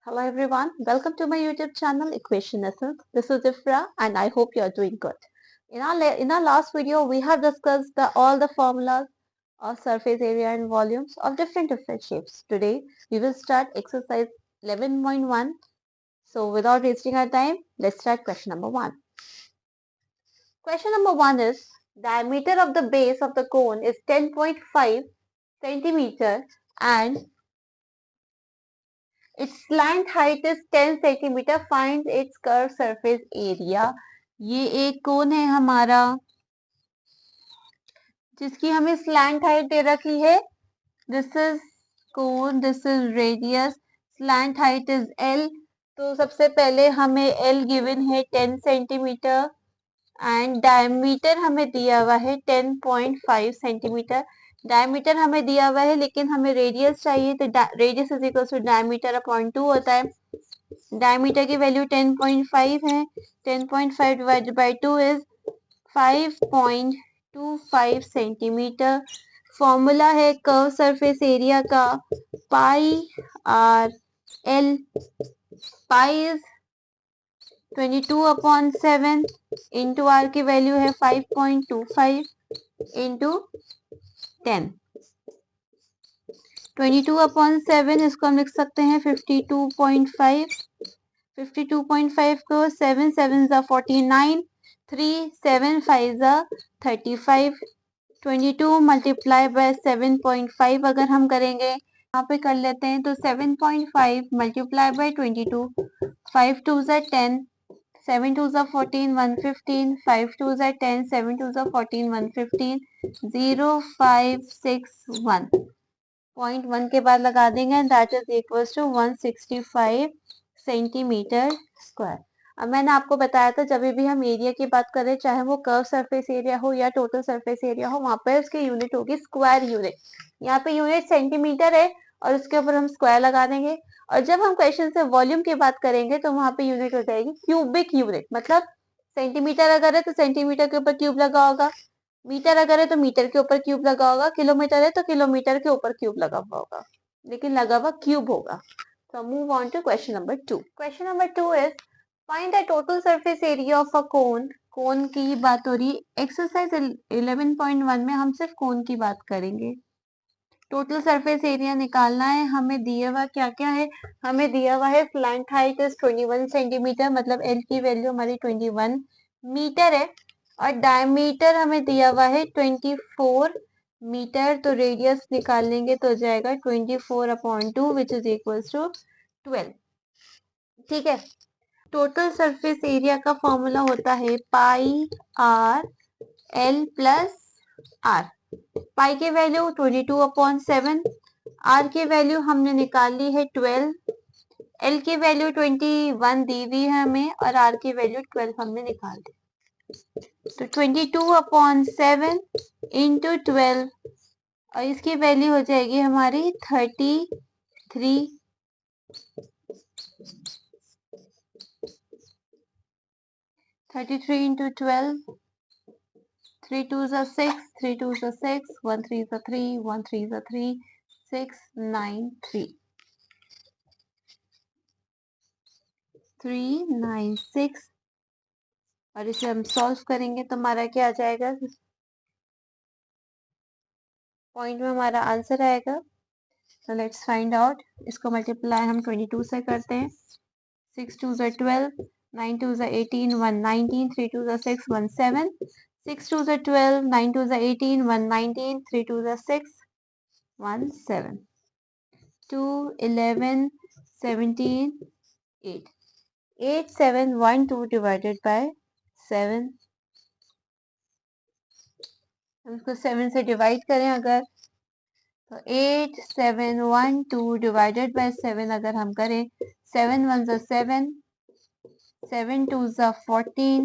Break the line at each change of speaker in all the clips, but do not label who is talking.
Hello everyone, welcome to my YouTube channel Equation Essence. This is Ifra and I hope you are doing good. In our last video, we have discussed all the formulas of surface area and volumes of different shapes. Today, we will start exercise 11.1. So without wasting our time, let's start question number 1. Question number 1 is, diameter of the base of the cone is 10.5 centimeter and its slant height is 10 centimeter. Find its curved surface area. ये एक कोन है हमारा जिसकी हमें slant height दे रखी है. This is cone, this is radius, slant height is L. तो सबसे पहले हमें एल गिवन है 10 सेंटीमीटर एंड डायमीटर हमें दिया हुआ है 10.5 सेंटीमीटर. डायमीटर हमें दिया हुआ है लेकिन हमें रेडियस चाहिए, तो radius is equal to diameter upon 2 होता है. डायमीटर की वैल्यू 10.5 है. 10.5 divided by 2 is 5.25 centimetre. Formula है कर्व सरफेस एरिया का pi R L. Pi is 22/7 into R की वैल्यू है 5.25 इंटू 10. 22/7 इसको हम लिख सकते हैं 52.5. 52.5 को 7 7 49, 3 7 5 35. 22 मल्टीप्लाई बाय 7.5 अगर हम करेंगे यहाँ पे कर लेते हैं तो 7.5 मल्टीप्लाई बाय 22, 5 2 10, 7 2 14, 115, 5 2 10, 7 2 14, 115, 0561. 0.1 के बाद लगा देंगे, that is equals to 165 centimetre square. अब मैंने आपको बताया था जब भी हम एरिया की बात करें, चाहे वो कर्व सरफेस एरिया हो या टोटल सरफेस एरिया हो, वहां पर उसकी यूनिट होगी स्क्वायर यूनिट. यहाँ पे यूनिट सेंटीमीटर है और उसके ऊपर हम स्क्वायर लगा देंगे. और जब हम क्वेश्चन से वॉल्यूम की बात करेंगे तो वहां पे यूनिट हो जाएगी क्यूबिक यूनिट. मतलब सेंटीमीटर अगर है तो सेंटीमीटर के ऊपर क्यूब लगा होगा, मीटर अगर है तो मीटर के ऊपर क्यूब लगा होगा, किलोमीटर है तो किलोमीटर के ऊपर क्यूब लगा हुआ होगा, लेकिन लगा हुआ क्यूब होगा. So move on to question number 2. Question number 2 is find the total surface area of a cone. कोन की बात हो रही है. एक्सरसाइज 11.1 में हम सिर्फ कोन की बात करेंगे. टोटल सरफेस एरिया निकालना है. हमें दिया हुआ क्या क्या है? हमें दिया हुआ है स्लैंट हाइट इज 21 सेंटीमीटर, मतलब एल की वैल्यू हमारी 21 मीटर है. और डायमीटर हमें दिया हुआ है 24 मीटर. तो रेडियस निकाल लेंगे तो हो जाएगा 24/2 विच इज इक्वल टू 12. ठीक है. टोटल सरफेस एरिया का फॉर्मूला होता है pi R L plus are. पाई की वैल्यू 22/7, आर की वैल्यू हमने निकाल ली है 12, एल की वैल्यू 21 दी हुई है हमें और आर की वैल्यू 12 हमने निकाल दी. तो 22/7 इंटू 12 और इसकी वैल्यू हो जाएगी हमारी 33. 33 into 12, 3 2s are 6, 3 2s are 6, 1 3s are 3, 1 3s are 3, 6 9 3, 3 9 6. और इसे हम सॉल्व करेंगे तो हमारा क्या आ जाएगा? पॉइंट में हमारा आंसर आएगा. तो लेट्स फाइंड आउट. इसको मल्टीप्लाई हम 22 से करते हैं. 6 2s are 12, 9 2s are 18, 1 19, 3 2s are 6, 1 7, 6 2s are 12, 9 2s are 18, 1 19, 3 2s are 6, 1 7, 2 11 17 8. 8 7 1 2 divided by 7. हम इसको 7 से डिवाइड करें अगर, तो 8 7 1 2 डिवाइडेड बाय 7 अगर हम करें, 7 1s are 7, 7 2s are 14,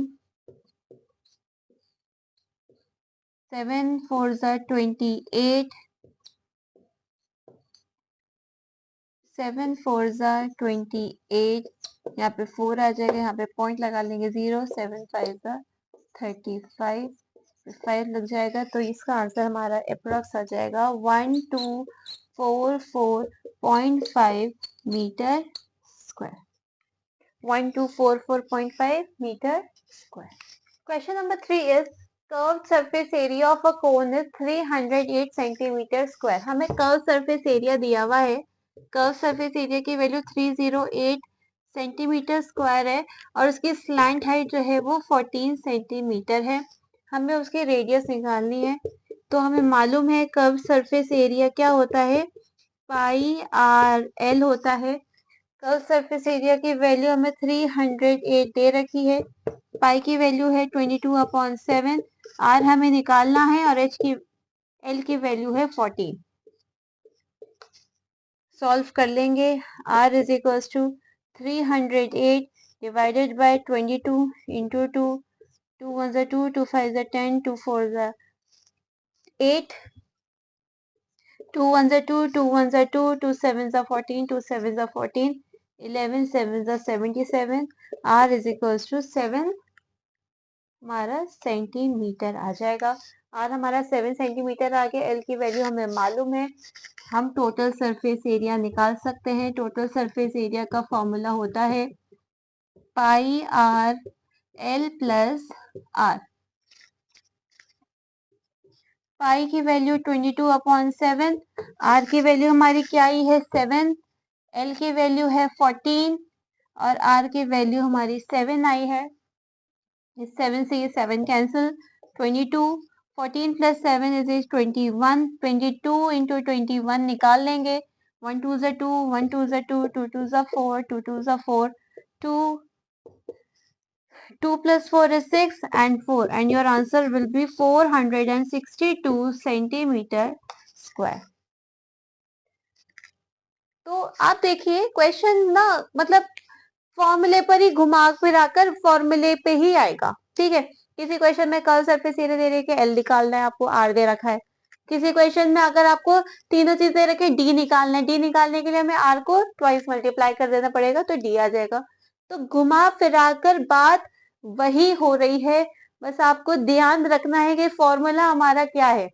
7 4s are 28, 7 4s are 28. यहाँ पे 4 आ जाएगा, यहाँ पे पॉइंट लगा लेंगे 0. 7 5s are 35, 5 लग जाएगा. तो इसका आंसर हमारा अप्रोक्स आ जाएगा 1244.5 metre square. 1244.5 meter square. Question number 3 is curved surface area of a cone is 308 centimeter square. हमें curved surface area दिया हुआ है. कर्व सरफेस एरिया की वैल्यू 308 सेंटीमीटर स्क्वायर है और उसकी स्लैंट हाइट जो है वो 14 सेंटीमीटर है. हमें उसकी रेडियस निकालनी है. तो हमें मालूम है कर्व सरफेस एरिया क्या होता है, पाई आर एल होता है. कर्व सरफेस एरिया की वैल्यू हमें 308 दे रखी है. पाई की वैल्यू है 22/7. आर हमें निकालना है और एल की वैल्यू है 14. सॉल्व कर लेंगे. r is equals to 308 divided by 22 into 2. 2 1 2, 2 5 10, 2 4 8, 2 1 2, 2 1 2, 2 7 14, 2 7 14, 11 7 77. r is equals to 7 हमारा सेंटीमीटर आ जाएगा. r हमारा 7 सेंटीमीटर आ गया. l की वैल्यू हमें मालूम है. हम टोटल सरफेस एरिया निकाल सकते हैं. टोटल सरफेस एरिया का फॉर्मूला होता है pi R L plus are. पाई की वैल्यू 22/7, आर की वैल्यू हमारी क्या आई है 7, एल की वैल्यू है 14 और आर की वैल्यू हमारी 7 आई है. इस 7 से ये 7 कैंसिल. 22 14 plus 7 is 21. 22 इंटू 21 निकाल लेंगे. 1 2 2, 1 2 2, 2 2 4, 2 2 4, 2 2 plus 4 is 6 and 4 and your answer will be 462 centimeter square. तो आप देखिए क्वेश्चन ना मतलब फॉर्मूले पर ही घुमा फिरा कर फॉर्मूले पे ही आएगा. ठीक है. किसी क्वेश्चन में कर्व सरफेस एरिया दे रही है एल निकालना है, आपको आर दे रखा है. किसी क्वेश्चन में अगर आपको तीनों चीज दे रखे डी निकालना है, डी निकालने के लिए हमें आर को ट्वाइस मल्टीप्लाई कर देना पड़ेगा तो डी आ जाएगा. तो घुमा फिरा कर बात वही हो रही है. बस आपको ध्यान रखना है कि फॉर्मूला हमारा क्या है.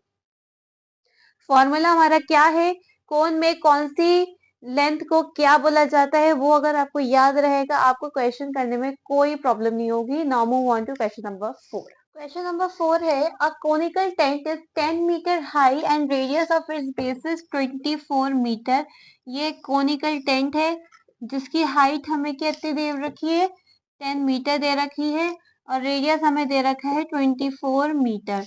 फॉर्मूला हमारा क्या है, कोन में कौन सी लेंथ को क्या बोला जाता है, वो अगर आपको याद रहेगा आपको क्वेश्चन करने में कोई प्रॉब्लम नहीं होगी. Now move on to question number 4. Question number 4 है a conical tent is 10 metre high and radius of its base is 24 metre. ये कोनिकल टेंट है जिसकी हाइट हमें कितनी दे रखी है 10 मीटर दे रखी है और रेडियस हमें दे रखा है 24 मीटर.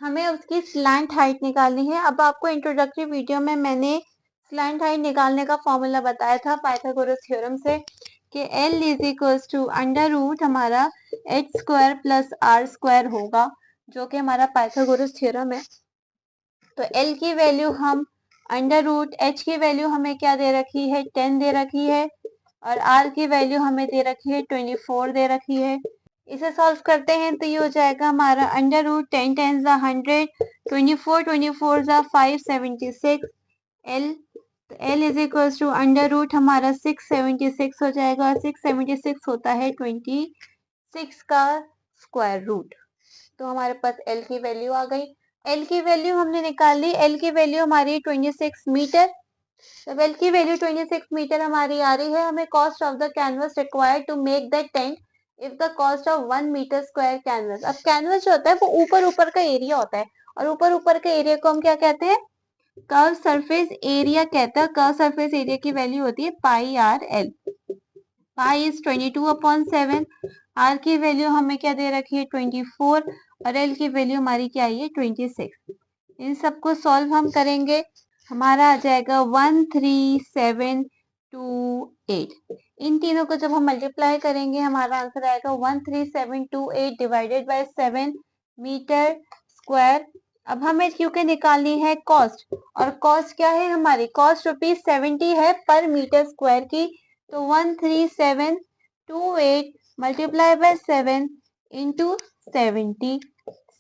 हमें उसकी स्लैंट हाइट निकालनी है. अब आपको इंट्रोडक्टरी वीडियो में मैंने स्लैंट हाइट निकालने का फॉर्मूला बताया था पाइथागोरस थ्योरम से कि L is equals to under root हमारा h square plus r square होगा जो कि हमारा पाइथागोरस थ्योरम है. तो L की वैल्यू हम अंडर रूट h की वैल्यू हमें क्या दे रखी है 10 दे रखी है और r की वैल्यू हमें दे रखी है 24 दे रखी है. इसे सॉल्व करते हैं तो ये हो जाएगा हमारा under root 10 10 100, 24 24 576. L L is equals to under root हमारा 676 हो जाएगा और 676 होता है 26 का स्क्वायर रूट. तो हमारे पास L की वैल्यू आ गई. L की वैल्यू हमने निकाल ली. L की वैल्यू हमारी 26 मीटर. जब L की वैल्यू 26 मीटर हमारी आ रही है हमें cost of the canvas required to make the tent if the cost of 1 metre square canvas. अब कैनवस जो होता है वो ऊपर ऊपर का एरिया होता है और ऊपर ऊपर के एरिया को हम क्या कहते हैं कर्व सरफेस एरिया कहते हैं. कर्व सरफेस एरिया की वैल्यू होती है pi R L. Pi is 22/7. R की वैल्यू हमें क्या दे रखी है 24 और एल की वैल्यू हमारी क्या आई है 26. इन सबको सॉल्व हम करेंगे. हमारा आ जाएगा 13728. इन तीनों को जब हम मल्टीप्लाई करेंगे हमारा आंसर आएगा 13728 डिवाइडेड बाय 7 मीटर स्क्वायर. अब हमें क्योंकि निकालनी है कॉस्ट और कॉस्ट क्या है हमारी कॉस्ट ₹70 है पर मीटर स्क्वायर की. तो 13728 मल्टीप्लाई बाय 7 इंटू 70.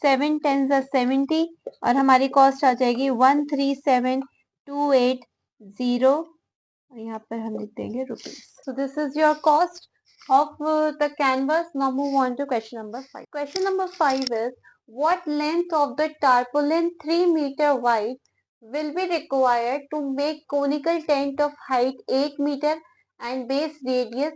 7 10 70 और हमारी कॉस्ट आ जाएगी 137,280 और यहाँ पर हम लिख देंगे rupees. So this is your cost of the canvas. Now move on to question number 5. Question number 5 is what length of the tarpaulin 3 meter wide will be required to make conical tent of height 8 meter and base radius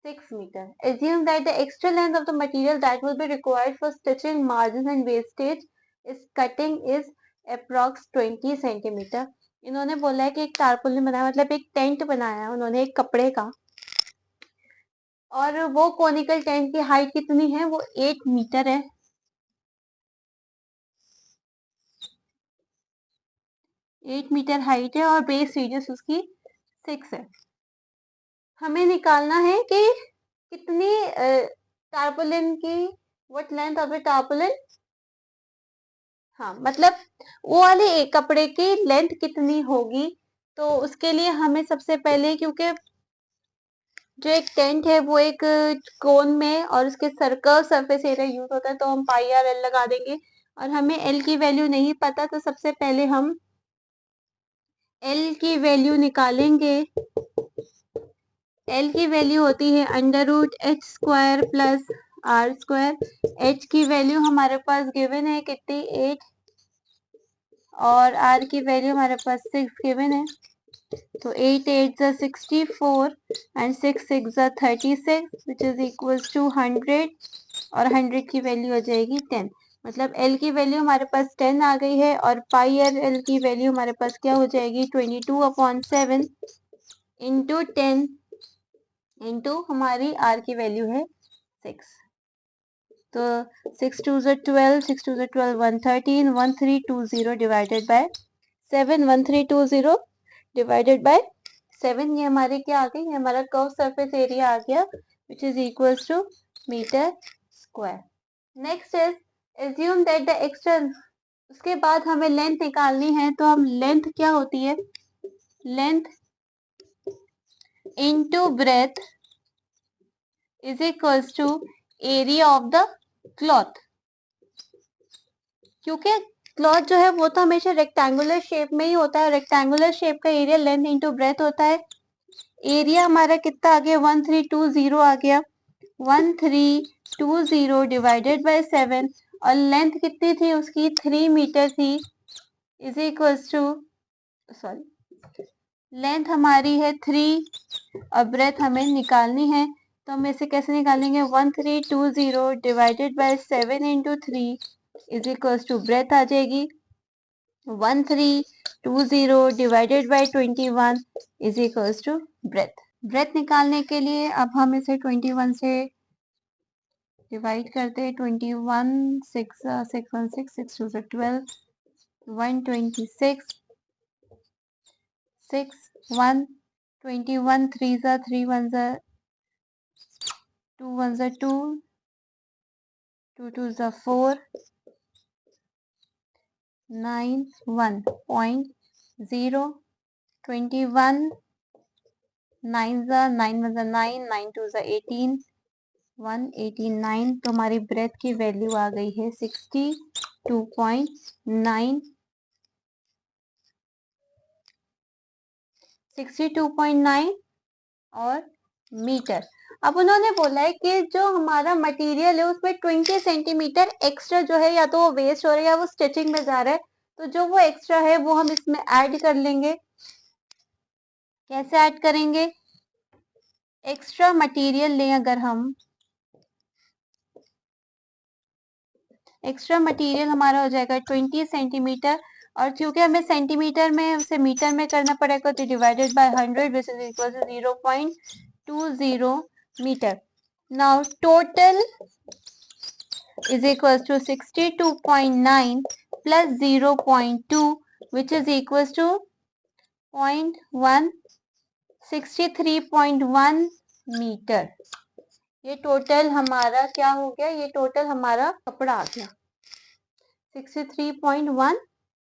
6 meter. Assume that the extra length of the material that will be required for stitching margins and wastage is cutting is approx 20 centimeter. इन्होंने बोला है कि एक tarpaulin बनाया, मतलब एक tent बनाया है उन्होंने एक कपड़े का, और वो कोनिकल टेंट की हाइट कितनी है, वो 8 मीटर है। 8 मीटर हाइट है और बेस रेडियस उसकी 6 है। हमें निकालना है कि कितनी टारपोलिन की, what length of the tarpaulin, हाँ मतलब वो वाले एक कपड़े की लेंथ कितनी होगी। तो उसके लिए हमें सबसे पहले, क्योंकि जो एक टेंट है वो एक कोन में और उसके सर्कल सरफेस एरिया यूज होता है, तो हम पाई आर एल लगा देंगे, और हमें एल की वैल्यू नहीं पता, तो सबसे पहले हम एल की वैल्यू निकालेंगे। एल की वैल्यू होती है under root H square plus R square. H की वैल्यू हमारे पास गिवन है कितनी, 8, और आर की वैल्यू हमारे पास 6 गिवन है। तो 8 8 64 and 6 6 36 which is equals to 100, और 100 की वैल्यू हो जाएगी 10। मतलब एल की वैल्यू हमारे पास 10 आ गई है, और पाई आर एल की वैल्यू हमारे पास क्या हो जाएगी, 22/7 इंटू 10 इंटू हमारी आर की वैल्यू है 6। तो 6 2 12, 6 2 12, 113, 1320 डिवाइडेड बाय 7, 1320 डिवाइडेड बाय 7, ये हमारे क्या आ गई, ये हमारा कर्व सरफेस एरिया आ गया which is equals to metre square. Next is assume that the extern, उसके बाद हमें लेंथ निकालनी है, तो हम लेंथ क्या होती है, length into breadth is equals to area of the cloth. क्योंकि क्लॉथ जो है वो तो हमेशा रेक्टेंगुलर शेप में ही होता है, रेक्टेंगुलर शेप का एरिया लेंथ इनटू ब्रेथ होता है। एरिया हमारा कितना आ गया, 1320 आ गया, 1320 डिवाइडेड बाय 7, और लेंथ कितनी थी उसकी, 3 मीटर थी, is equals to, sorry length हमारी है 3 और ब्रेथ हमें निकालनी है, तो हम इसे कैसे निकालेंगे, 1320 divided by 7 into 3 is equals to breadth आ जाएगी 1320 divided by 21 is equals to breadth. Breadth निकालने के लिए अब हम इसे 21 से डिवाइड करते हैं, 21 6 6 1 6 6 2 12, 126 6 1 21 3 3 1 2 1 2 2 2 4 9 1.0 21 9 9 1 9 9 2 18 189। तो हमारी ब्रेथ की वैल्यू आ गई है 62.9 62.9 और मीटर। अब उन्होंने बोला है कि जो हमारा मटेरियल है उसमें 20 सेंटीमीटर एक्स्ट्रा जो है, या तो वो वेस्ट हो रहा है या वो स्टिचिंग में जा रहा है, तो जो वो एक्स्ट्रा है वो हम इसमें ऐड कर लेंगे। कैसे ऐड करेंगे, एक्स्ट्रा मटेरियल लें अगर हम, एक्स्ट्रा मटेरियल हमारा हो जाएगा 20 सेंटीमीटर, और क्योंकि हमें सेंटीमीटर में उसे मीटर में करना पड़ेगा तो divided by 100 which is equal to 0.20 metre. Now total is equals to 62.9 plus 0.2 which is equals to 0.1 63.1 metre. ये टोटल हमारा क्या हो गया, ये टोटल हमारा कपड़ा आ गया 63.1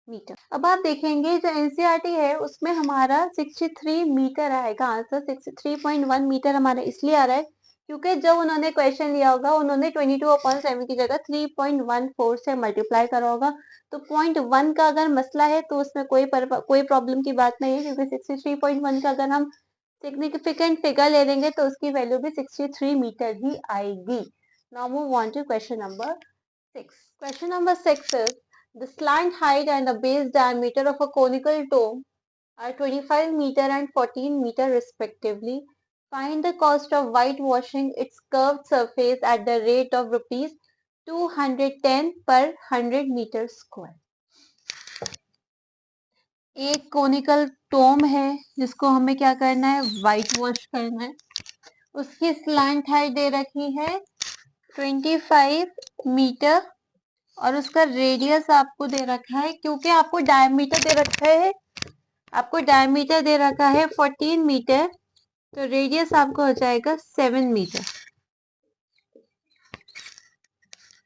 मीटर। अब आप देखेंगे जो एनसीईआरटी है उसमें हमारा 63 मीटर आएगा आंसर। 63.1 मीटर हमारा इसलिए आ रहा है क्योंकि जब उन्होंने क्वेश्चन लिया होगा उन्होंने 22/7 की जगह 3.14 से मल्टीप्लाई करा होगा। तो 0.1 का अगर मसला है तो उसमें कोई प्रॉब्लम की बात नहीं है, क्योंकि 63.1 का अगर हम सिग्निफिकेंट फिगर ले लेंगे तो उसकी वैल्यू भी 63 मीटर ही आएगी। Now move on to question number 6. Question number 6 is the slant height and the base diameter of a conical dome are 25 meter and 14 meter respectively. Find the cost of whitewashing its curved surface at the rate of rupees 210 per 100 meter square. एक conical Tomé है जिसको हमें क्या करना है, white wash करना है. उसकी स्लैंट हाइट दे रखी है 25 मीटर और उसका रेडियस आपको दे रखा है, क्योंकि आपको डायमीटर दे रखा है, आपको डायमीटर दे रखा है 14 मीटर, तो रेडियस आपको हो जाएगा 7 मीटर.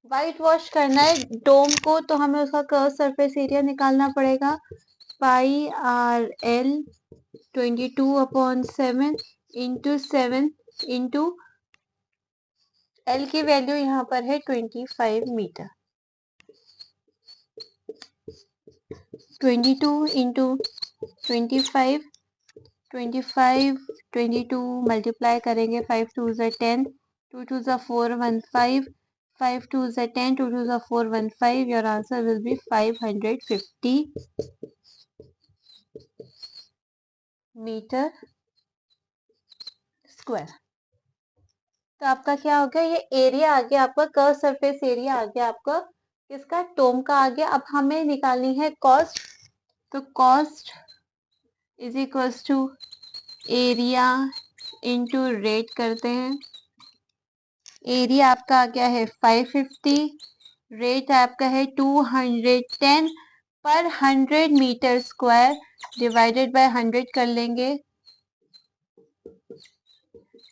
व्हाइट वॉश करना है डोम को, तो हमें उसका कर्व सरफेस एरिया निकालना पड़ेगा. Pi R L 22/7 into 7 into L की वैल्यू यहाँ पर है 25 मीटर. 22 इंटू 25, 22 मल्टीप्लाई करेंगे, 5 2 ज़ा 10, 2 2 ज़ा 4 15, 5 2 ज़ा 10, 2 2 ज़ा 4 15. Your answer will be 550 metre square. तो आपका क्या हो गया, ये एरिया आ गया आपका, कर्व सरफेस एरिया आ गया आपका, किसका, टोम का आ गया. अब हमें निकालनी है कॉस्ट, तो cost is equals to area into rate करते हैं. एरिया आपका आ गया है 550, रेट आपका है 210 पर 100 मीटर स्क्वायर, डिवाइडेड बाय 100 कर लेंगे.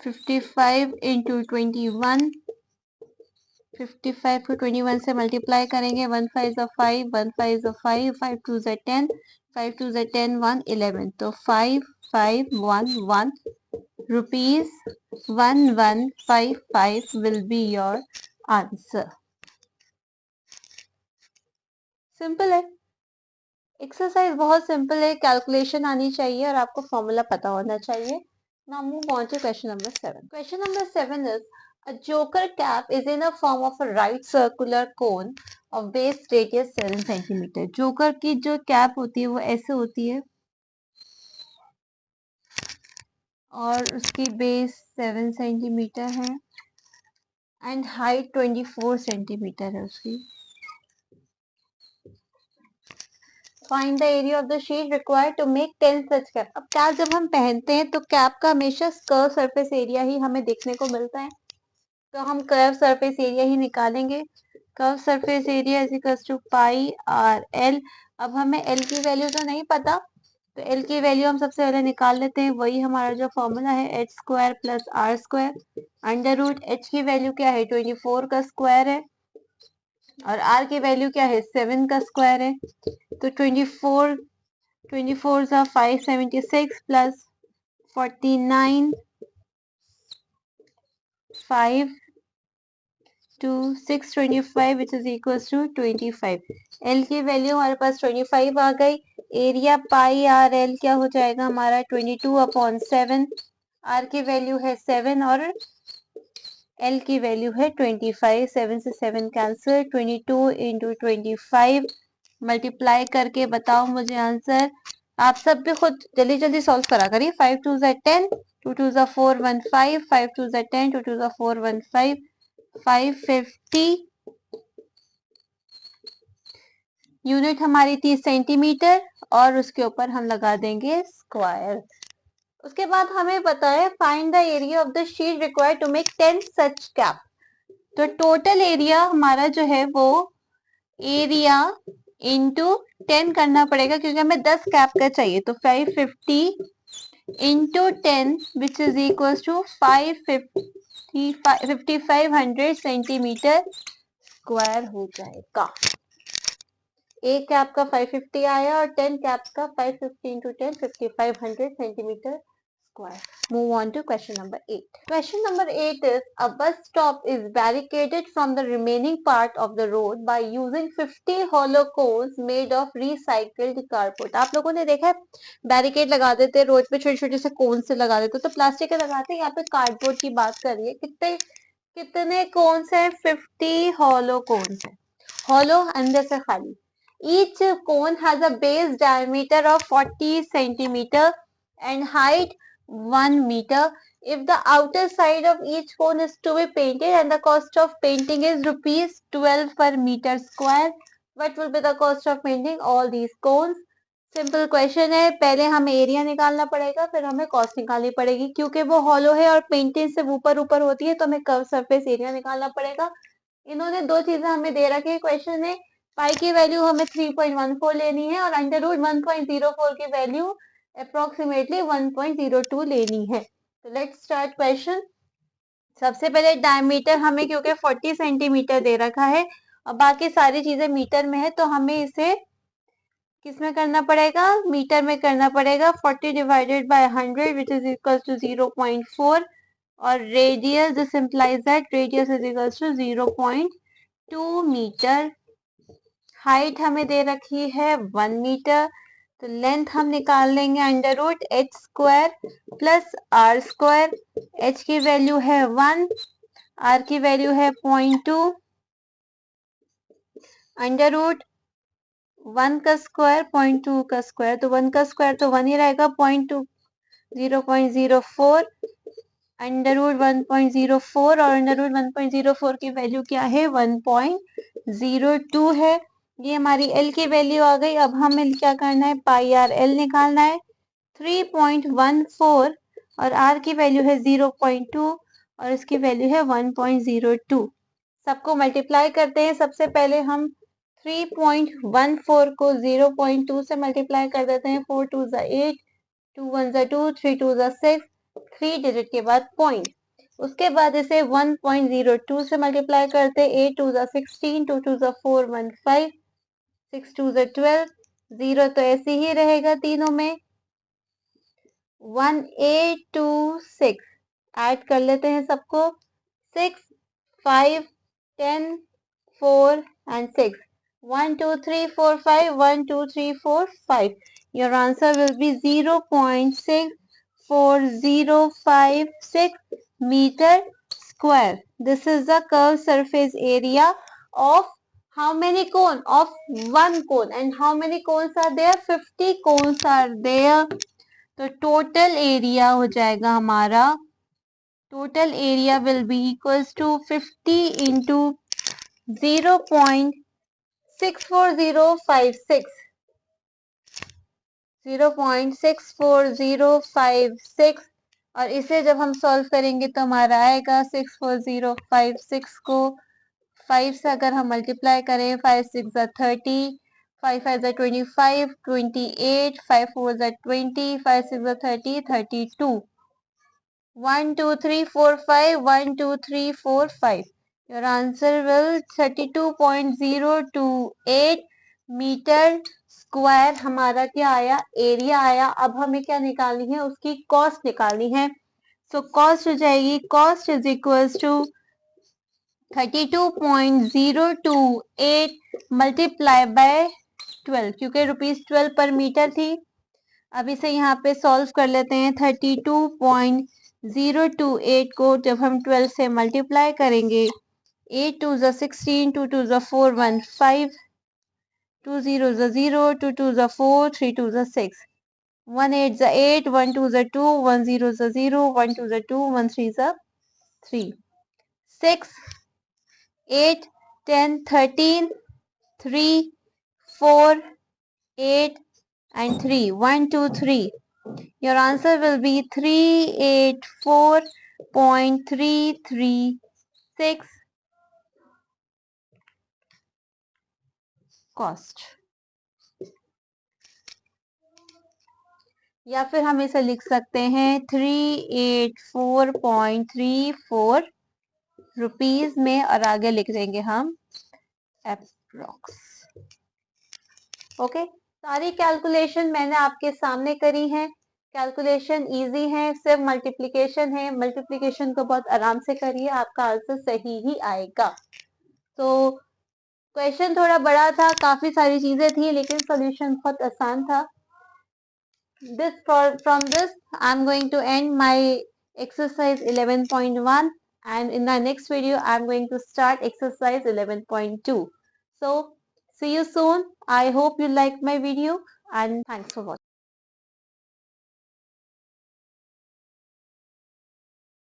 55 इंटू 21, 55 को 21 से मल्टीप्लाई करेंगे, 1 5 ज़ा 5, 1 5 ज़ा 5, 5 2 ज़ा 10, 5 2 ज़ा 10, 1 11, तो 5511 rupees 1155 will be your answer. Simple है, एक्सरसाइज बहुत सिंपल है, कैलकुलेशन आनी चाहिए और आपको फॉर्मूला पता होना चाहिए. Now move on to question number 7. Question number 7 is a joker cap is in a form of a right circular cone of base radius 7 cm. Joker की जो कैप होती है वो ऐसे होती है और उसकी बेस 7 सेंटीमीटर है एंड हाइट 24 सेंटीमीटर है उसकी. Find the area of the sheet required to make 10 such cap. अब कैप जब हम पहनते हैं तो कैप का हमेशा कर्व सरफेस एरिया ही हमें देखने को मिलता है, तो हम कर्व सरफेस एरिया ही निकालेंगे. Curve surface area is equals to pi R L. अब हमें एल की वैल्यू तो नहीं पता, तो एल की वैल्यू हम सबसे पहले निकाल लेते हैं. वही हमारा जो फॉर्मूला है H square plus R square, under root H की वैल्यू क्या है 24 का स्क्वायर है और आर की वैल्यू क्या है 7 का स्क्वायर है. तो 24 ज़ा 576 plus 49 5 to 625 which is equals to 25. L की वैल्यू हमारे पास 25 आ गई. एरिया पाई आर एल क्या हो जाएगा हमारा 22/7. आर की वैल्यू है 7 और एल की वैल्यू है 25. 7 से 7 कैंसिल, 22 इंटू 25 मल्टीप्लाई करके बताओ मुझे आंसर. आप सब भी खुद जल्दी जल्दी सॉल्व करा करिए. 5 2 ज़ा 10, 2 2 ज़ा 4 15, 5 2 ज़ा 10, 2 2 ज़ा 4 15, 550 यूनिट हमारी थी सेंटीमीटर और उसके ऊपर हम लगा देंगे स्क्वायर. उसके बाद हमें पता है find the area of the sheet required to make 10 such cap. तो टोटल एरिया हमारा जो है वो एरिया इंटू 10 करना पड़ेगा क्योंकि हमें 10 कैप का चाहिए. तो 550 into 10 which is equal to 5500 centimetre square हो जाएगा. एक कैप का 550 आया और 10 कैप्स का 550 into 10 5500 centimetre square. Move on to question number 8. Question number 8 is a bus stop is barricaded from the remaining part of the road by using 50 hollow cones made of recycled cardboard. आप लोगों ने देखा है barricade लगा देते हैं road पे, छोटे छोटे से कोन से लगा देते, तो प्लास्टिक के लगाते हैं. यहाँ पे कार्डबोर्ड की बात कर रही है. कितने कितने कोन्स है 50 hollow कोन्स है. hollow अंदर से खाली. Each cone has a base diameter of 40 centimeter and height 1 meter. If the outer side of each cone is to be painted and the cost of painting is rupees 12 per meter square, what will be the cost of painting all these cones? Simple question है, पहले हमें area निकालना पड़ेगा, फिर हमें cost निकालनी पड़ेगी। क्योंकि वो हॉलो है और पेंटिंग से ऊपर ऊपर होती है तो हमें कर्व सरफेस एरिया निकालना पड़ेगा। इन्होंने दो चीजें हमें दे रखी है क्वेश्चन में, पाई की वैल्यू हमें 3.14 लेनी है और अंडर रूट 1.04 की वैल्यू अप्रोक्सीमेटली 1.02 लेनी है। तो लेट्स स्टार्ट क्वेश्चन। सबसे पहले डायमीटर हमें क्योंकि 40 सेंटीमीटर दे रखा है और बाकी सारी चीजें मीटर में है तो हमें इसे किसमें करना पड़ेगा, मीटर में करना पड़ेगा। 40 divided by 100 which is equal to 0.4 और radius this implies that radius is equal to 0.2 metre. Height हमें दे रखी है 1 मीटर, तो लेंथ हम निकाल लेंगे under root H square plus R square. H की वैल्यू है 1, आर की वैल्यू है 0.2, अंडर रूट 1 का स्क्वायर 0.2 का स्क्वायर, तो 1 का स्क्वायर तो 1 ही रहेगा, 0.2 0.04, अंडर रूट 1.04 और अंडर रूट 1.04 की वैल्यू क्या है 1.02 है। ये हमारी एल की वैल्यू आ गई। अब हमें क्या करना है, पाई आर एल निकालना है। 3.14 और आर की वैल्यू है 0.2 और इसकी वैल्यू है 1.02। सबको मल्टीप्लाई करते हैं। सबसे पहले हम 3.14 को 0.2 से मल्टीप्लाई कर देते हैं। 4 2 8, 2 1 2, 3 2 6, 3 डिजिट के बाद पॉइंट। उसके बाद इसे 1.02 से मल्टीप्लाई करते हैं। 8 2 16, 2 2 4 1 5, 6 2 12, 0 तो ऐसे ही रहेगा तीनों में। 1826 ऐड कर लेते हैं सबको। 6 5 10 4 and 6, 1 2 3 4 5, 1 2 3 4 5. Your answer will be 0.64056 meter square. This is the curved surface area of how many cone? Of one cone. And how many cones are there? 50 cones are there. तो टोटल एरिया हो जाएगा हमारा, total area will be equals to 50 into 0.64056, 0.64056 और इसे जब हम solve करेंगे तो हमारा आएगा 64056 को 5 से अगर हम मल्टीप्लाई करें, 5 6 30, 5 5 25, 28, 5 4 20, 5 6 30, 32, 1 2 3 4 5, 1 2 3 4 5. Your answer will 32.028 metre square हमारा क्या आया, एरिया आया। अब हमें क्या निकालनी है, उसकी कॉस्ट निकालनी है। सो कॉस्ट हो जाएगी, cost is equals to 32.028 multiply by 12, क्योंकि ₹12 पर मीटर थी। अब इसे यहाँ पे सॉल्व कर लेते हैं। 32.028 को जब हम 12 से मल्टीप्लाई करेंगे, 8 2 16, 2 2 4 1 5, 2 0 0, 2 2 4, 3 2 6, 1 8 8, 1 2 2, 1 0 0, 1 2 2, 1 3 3, 6 8 10 13, 3 4 8 and 3, 1 2 3. Your answer will be 384.336 cost. या फिर हम इसे लिख सकते हैं 384.34 रुपीज में और आगे लिख देंगे हम अप्रोक्स। ओके, सारी कैलकुलेशन मैंने आपके सामने करी है। कैलकुलेशन इजी है, सिर्फ मल्टीप्लिकेशन है। मल्टीप्लिकेशन को बहुत आराम से करिए, आपका आंसर सही ही आएगा। तो क्वेश्चन थोड़ा बड़ा था, काफी सारी चीजें थी, लेकिन सॉल्यूशन बहुत आसान था। From this I'm going to end my exercise 11.1 and in the next video I'm going to start exercise 11.2. So see you soon. I hope you like my video and thanks for watching.